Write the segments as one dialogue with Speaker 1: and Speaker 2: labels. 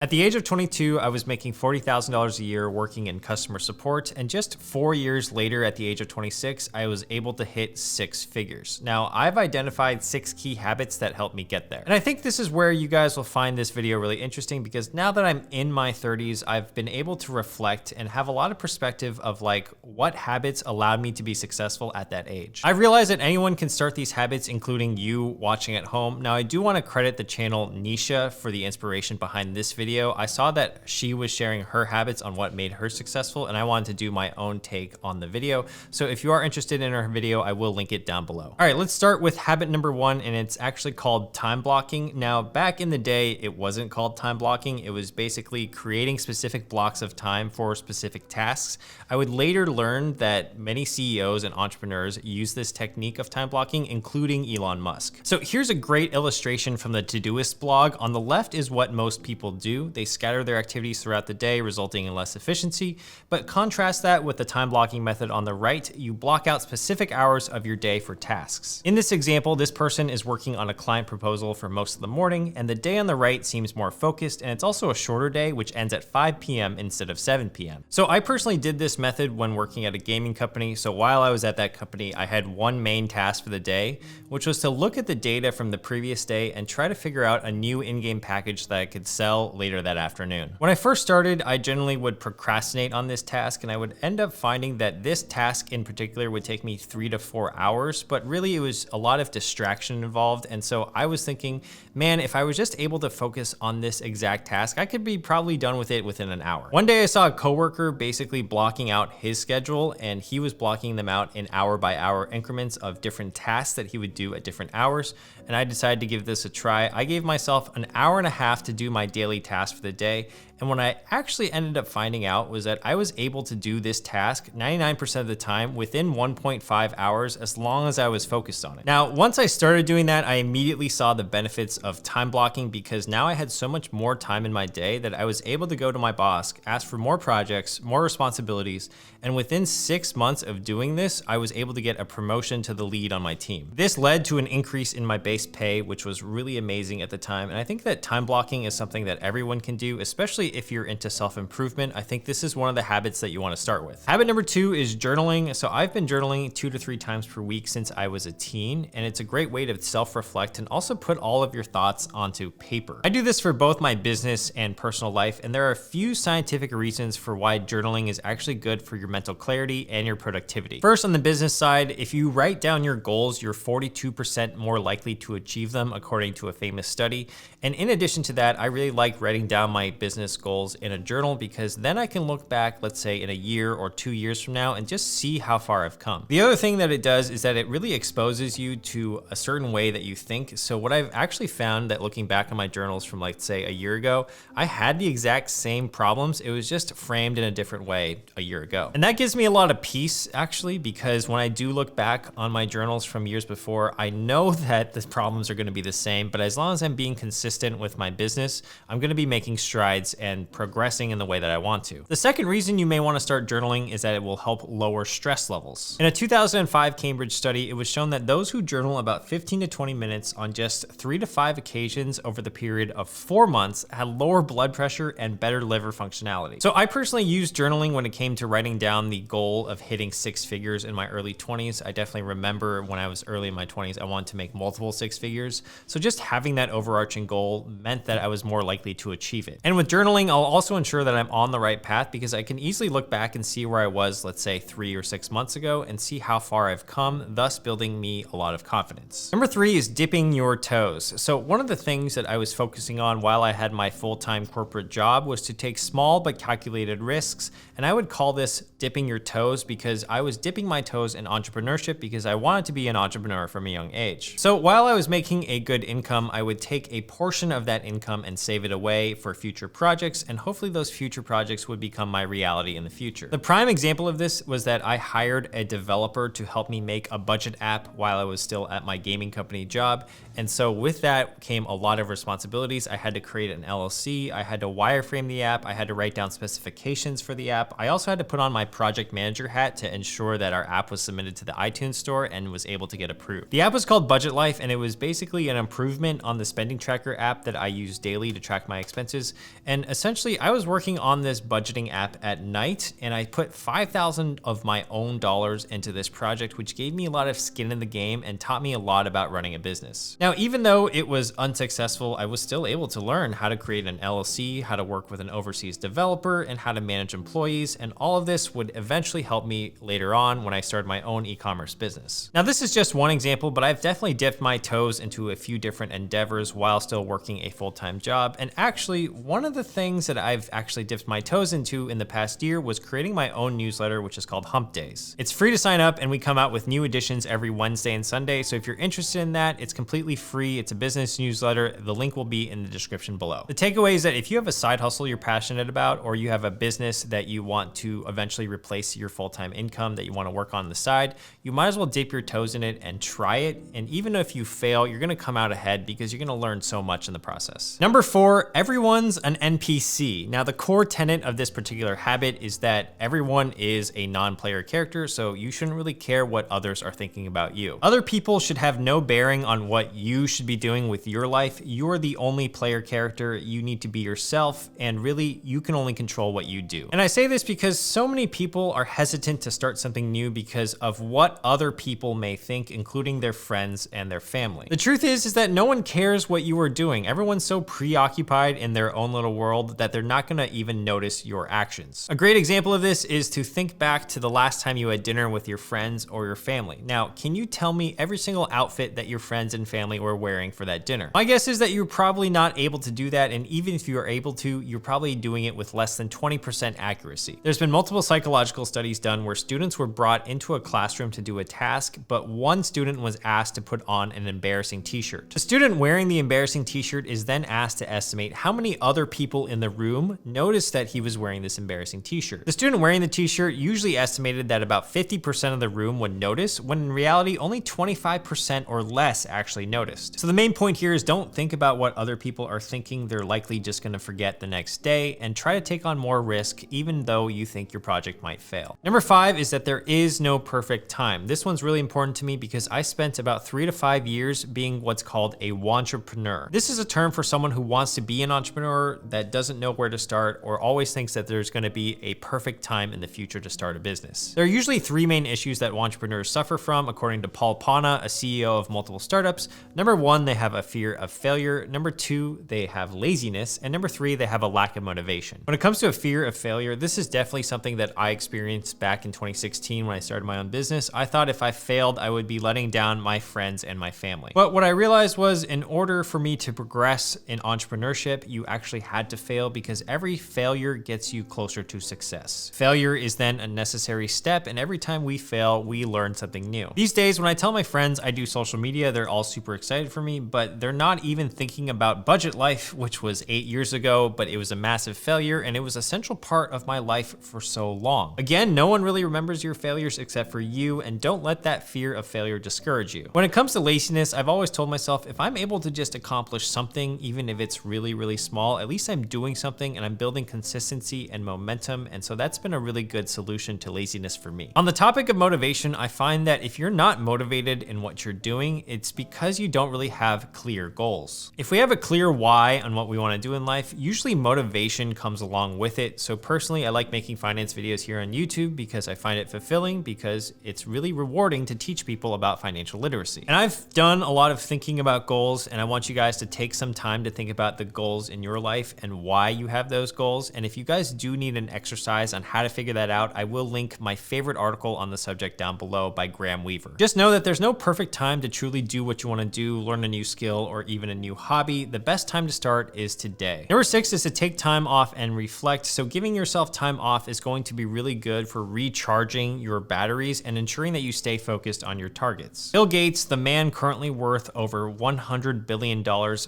Speaker 1: At the age of 22, I was making $40,000 a year working in customer support, and just 4 years later at the age of 26, I was able to hit 6 figures. Now, I've identified 6 key habits that helped me get there. And I think this is where you guys will find this video really interesting, because now that I'm in my 30s, I've been able to reflect and have a lot of perspective of like what habits allowed me to be successful at that age. I realize that anyone can start these habits, including you watching at home. Now, I do want to credit the channel Nisha for the inspiration behind this video. I saw that she was sharing her habits on what made her successful, and I wanted to do my own take on the video. So if you are interested in her video, I will link it down below. All right, let's start with habit number 1, and it's actually called time blocking. Now, back in the day, it wasn't called time blocking. It was basically creating specific blocks of time for specific tasks. I would later learn that many CEOs and entrepreneurs use this technique of time blocking, including Elon Musk. So here's a great illustration from the Todoist blog. On the left is what most people do. They scatter their activities throughout the day, resulting in less efficiency. But contrast that with the time blocking method on the right. You block out specific hours of your day for tasks. In this example, this person is working on a client proposal for most of the morning, and the day on the right seems more focused, and it's also a shorter day, which ends at 5 p.m. instead of 7 p.m. So I personally did this method when working at a gaming company. So while I was at that company, I had one main task for the day, which was to look at the data from the previous day and try to figure out a new in-game package that I could sell later that afternoon. When I first started, I generally would procrastinate on this task, and I would end up finding that this task in particular would take me 3 to 4 hours, but really it was a lot of distraction involved. And so I was thinking, man, if I was just able to focus on this exact task, I could be probably done with it within an hour. One day I saw a coworker basically blocking out his schedule, and he was blocking them out in hour by hour increments of different tasks that he would do at different hours. And I decided to give this a try. I gave myself an hour and a half to do my daily task for the day. And what I actually ended up finding out was that I was able to do this task 99% of the time within 1.5 hours, as long as I was focused on it. Now, once I started doing that, I immediately saw the benefits of time blocking, because now I had so much more time in my day that I was able to go to my boss, ask for more projects, more responsibilities, and within 6 months of doing this, I was able to get a promotion to the lead on my team. This led to an increase in my base pay, which was really amazing at the time. And I think that time blocking is something that everyone can do, especially if you're into self-improvement. I think this is one of the habits that you want to start with. Habit number 2 is journaling. So I've been journaling 2 to 3 times per week since I was a teen, and it's a great way to self-reflect and also put all of your thoughts onto paper. I do this for both my business and personal life, and there are a few scientific reasons for why journaling is actually good for your mental clarity and your productivity. First, on the business side, if you write down your goals, you're 42% more likely to achieve them, according to a famous study. And in addition to that, I really like writing down my business goals in a journal, because then I can look back, let's say in a year or 2 years from now, and just see how far I've come. The other thing that it does is that it really exposes you to a certain way that you think. So what I've actually found, that looking back on my journals from like say a year ago, I had the exact same problems. It was just framed in a different way a year ago. And that gives me a lot of peace, actually, because when I do look back on my journals from years before, I know that the problems are going to be the same, but as long as I'm being consistent with my business, I'm going to be making strides and progressing in the way that I want to. The second reason you may want to start journaling is that it will help lower stress levels. In a 2005 Cambridge study, it was shown that those who journal about 15 to 20 minutes on just 3 to 5 occasions over the period of 4 months had lower blood pressure and better liver functionality. So I personally used journaling when it came to writing down the goal of hitting 6 figures in my early 20s. I definitely remember when I was early in my 20s, I wanted to make multiple 6 figures. So just having that overarching goal meant that I was more likely to achieve it. And with journaling, I'll also ensure that I'm on the right path, because I can easily look back and see where I was, let's say 3 or 6 months ago, and see how far I've come, thus building me a lot of confidence. Number 3 is dipping your toes. So one of the things that I was focusing on while I had my full-time corporate job was to take small but calculated risks. And I would call this dipping your toes, because I was dipping my toes in entrepreneurship because I wanted to be an entrepreneur from a young age. So while I was making a good income, I would take a portion of that income and save it away for future projects, and hopefully those future projects would become my reality in the future. The prime example of this was that I hired a developer to help me make a budget app while I was still at my gaming company job. And so with that came a lot of responsibilities. I had to create an LLC, I had to wireframe the app, I had to write down specifications for the app. I also had to put on my project manager hat to ensure that our app was submitted to the iTunes store and was able to get approved. The app was called Budget Life, and it was basically an improvement on the spending tracker app that I use daily to track my expenses. And essentially, I was working on this budgeting app at night, and I put 5,000 of my own dollars into this project, which gave me a lot of skin in the game and taught me a lot about running a business. Now, even though it was unsuccessful, I was still able to learn how to create an LLC, how to work with an overseas developer, and how to manage employees. And all of this would eventually help me later on when I started my own e-commerce business. Now, this is just one example, but I've definitely dipped my toes into a few different endeavors while still working a full-time job. And actually, one of the things that I've actually dipped my toes into in the past year was creating my own newsletter, which is called Hump Days. It's free to sign up, and we come out with new editions every Wednesday and Sunday. So if you're interested in that, it's completely free. It's a business newsletter. The link will be in the description below. The takeaway is that if you have a side hustle you're passionate about, or you have a business that you want to eventually replace your full-time income that you want to work on the side, you might as well dip your toes in it and try it. And even if you fail, you're going to come out ahead because you're going to learn so much in the process. Number 4, everyone's an NPC. Now, the core tenet of this particular habit is that everyone is a non-player character, so you shouldn't really care what others are thinking about you. Other people should have no bearing on what you should be doing with your life. You're the only player character. You need to be yourself, and really, you can only control what you do. And I say this because so many people are hesitant to start something new because of what other people may think, including their friends and their family. The truth is that no one cares what you are doing. Everyone's so preoccupied in their own little world that they're not gonna even notice your actions. A great example of this is to think back to the last time you had dinner with your friends or your family. Now, can you tell me every single outfit that your friends and family were wearing for that dinner? My guess is that you're probably not able to do that, and even if you are able to, you're probably doing it with less than 20% accuracy. There's been multiple psychological studies done where students were brought into a classroom to do a task, but one student was asked to put on an embarrassing t-shirt. The student wearing the embarrassing t-shirt is then asked to estimate how many other people in the room noticed that he was wearing this embarrassing t-shirt. The student wearing the t-shirt usually estimated that about 50% of the room would notice, when in reality only 25% or less actually noticed. So the main point here is don't think about what other people are thinking. They're likely just going to forget the next day, and try to take on more risk even though you think your project might fail. Number 5 is that there is no perfect time. This one's really important to me because I spent about 3 to 5 years being what's called a wantrepreneur. This is a term for someone who wants to be an entrepreneur that doesn't know where to start or always thinks that there's going to be a perfect time in the future to start a business. There are usually 3 main issues that entrepreneurs suffer from, according to Paul Pana, a CEO of multiple startups. Number 1, they have a fear of failure. Number 2, they have laziness. And number 3, they have a lack of motivation. When it comes to a fear of failure, this is definitely something that I experienced back in 2016 when I started my own business. I thought if I failed, I would be letting down my friends and my family. But what I realized was, in order for me to progress in entrepreneurship, you actually had to fail, because every failure gets you closer to success. Failure is then a necessary step, and every time we fail, we learn something new. These days, when I tell my friends I do social media, they're all super excited for me, but they're not even thinking about Budget Life, which was 8 years ago, but it was a massive failure, and it was a central part of my life for so long. Again, no one really remembers your failures except for you, and don't let that fear of failure discourage you. When it comes to laziness, I've always told myself, if I'm able to just accomplish something, even if it's really, really small, at least I'm doing something and I'm building consistency and momentum, and so that's been a really good solution to laziness for me. On the topic of motivation, I find that if you're not motivated in what you're doing, it's because you don't really have clear goals. If we have a clear why on what we want to do in life, usually motivation comes along with it. So personally, I like making finance videos here on YouTube because I find it fulfilling, because it's really rewarding to teach people about financial literacy. And I've done a lot of thinking about goals, and I want you guys to take some time to think about the goals in your life and why you have those goals. And if you guys do need an exercise on how to figure that out, I will link my favorite article on the subject down below by Graham Weaver. Just know that there's no perfect time to truly do what you want to do, learn a new skill, or even a new hobby. The best time to start is today. Number 6 is to take time off and reflect. So giving yourself time off is going to be really good for recharging your batteries and ensuring that you stay focused on your targets. Bill Gates, the man currently worth over $100 billion,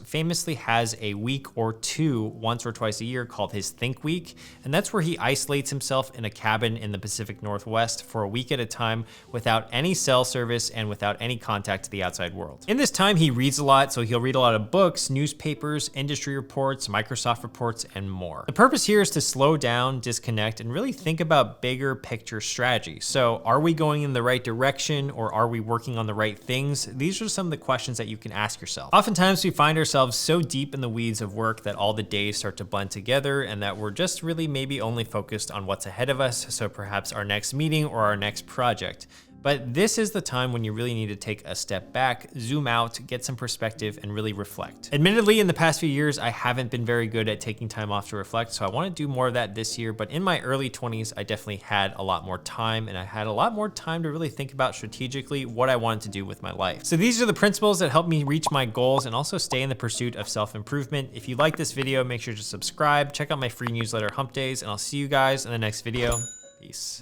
Speaker 1: famously has a week or two once or twice a year called his Think Week, and that's where he isolates himself in a cabin in the Pacific Northwest for a week at a time without any cell service and without any contact to the outside world. In this time, he reads a lot, so he'll read a lot of books, newspapers, industry reports, Microsoft reports, and more. The purpose here is to slow down, disconnect, and really think about bigger picture strategy. So are we going in the right direction, or are we working on the right things? These are some of the questions that you can ask yourself. Oftentimes we find ourselves so deep in the weeds of work work that all the days start to blend together and that we're just really maybe only focused on what's ahead of us, so perhaps our next meeting or our next project. But this is the time when you really need to take a step back, zoom out, get some perspective, and really reflect. Admittedly, in the past few years, I haven't been very good at taking time off to reflect, so I want to do more of that this year. But in my early 20s, I definitely had a lot more time, and I had a lot more time to really think about strategically what I wanted to do with my life. So these are the principles that help me reach my goals and also stay in the pursuit of self-improvement. If you like this video, make sure to subscribe, check out my free newsletter Hump Days, and I'll see you guys in the next video. Peace.